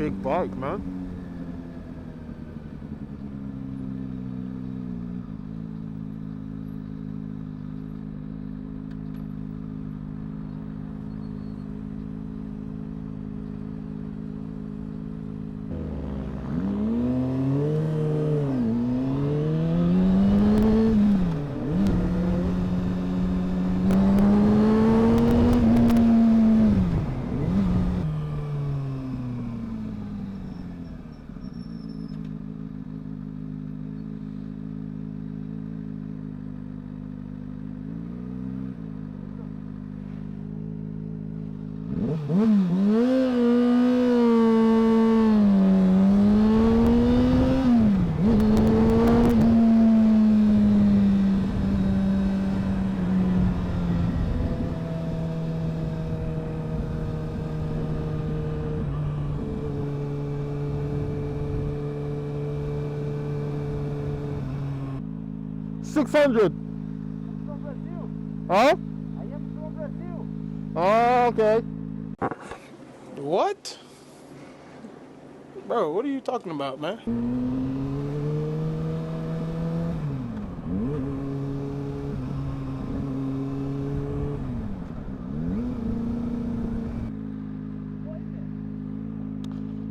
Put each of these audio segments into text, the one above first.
big bike, man. $600. Huh? Oh, okay. What? Bro, what are you talking about, man?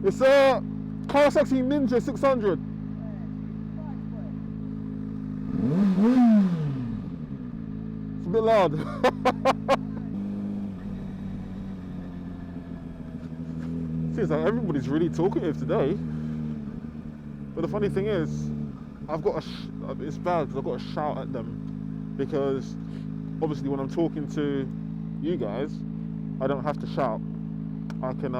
It's a Kawasaki Ninja 600. It's a bit loud. Seems like everybody's really talkative today. But the funny thing is, I've got it's bad because I've got to shout at them, because obviously when I'm talking to you guys, I don't have to shout. I can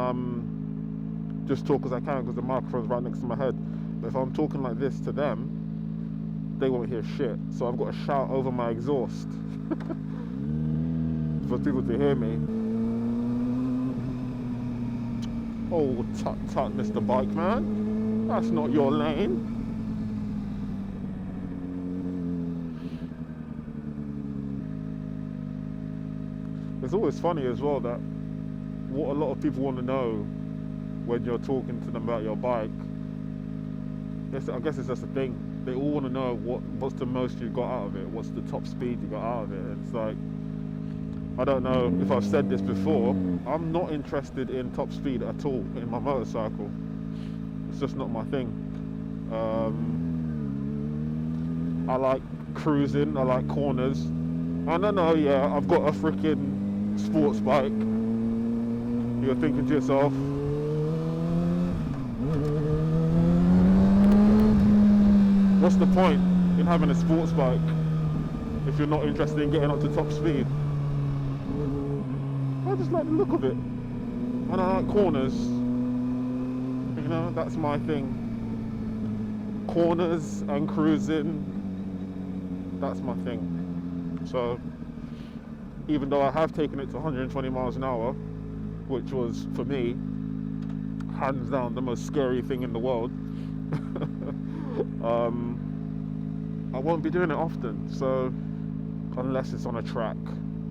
just talk as I can because the microphone's right next to my head. But if I'm talking like this to them, they won't hear shit. So I've got to shout over my exhaust for people to hear me. Oh, tut tut, Mr. Bike Man. That's not your lane. It's always funny as well that what a lot of people want to know when you're talking to them about your bike, I guess it's just a thing. They all want to know what's the most you got out of it, what's the top speed you got out of it. It's like, I don't know if I've said this before, I'm not interested in top speed at all in my motorcycle. It's just not my thing. I like cruising, I like corners. And I know, yeah, I've got a freaking sports bike. You're thinking to yourself, what's the point in having a sports bike if you're not interested in getting up to top speed? I just like the look of it, and I like corners. You know, that's my thing. Corners and cruising, that's my thing. So even though I have taken it to 120 miles an hour, which was for me hands down the most scary thing in the world, I won't be doing it often. So unless it's on a track,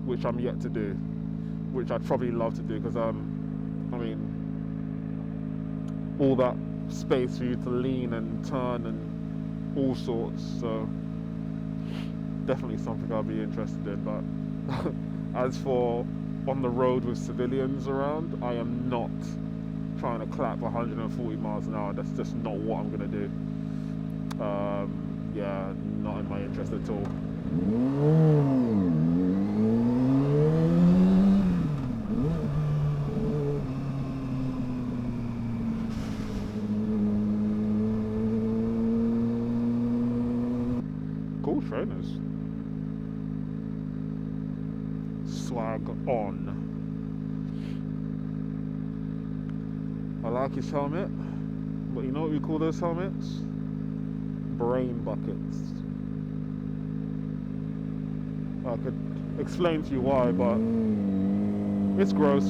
which I'm yet to do, which I'd probably love to do, because I mean, all that space for you to lean and turn and all sorts. So definitely something I'll be interested in. But as for on the road with civilians around, I am not trying to clap 140 miles an hour. That's just not what I'm gonna do. Yeah, not in my interest at all. Cool trainers. Swag on. I like his helmet, but you know what we call those helmets? Brain buckets. I could explain to you why, but it's gross.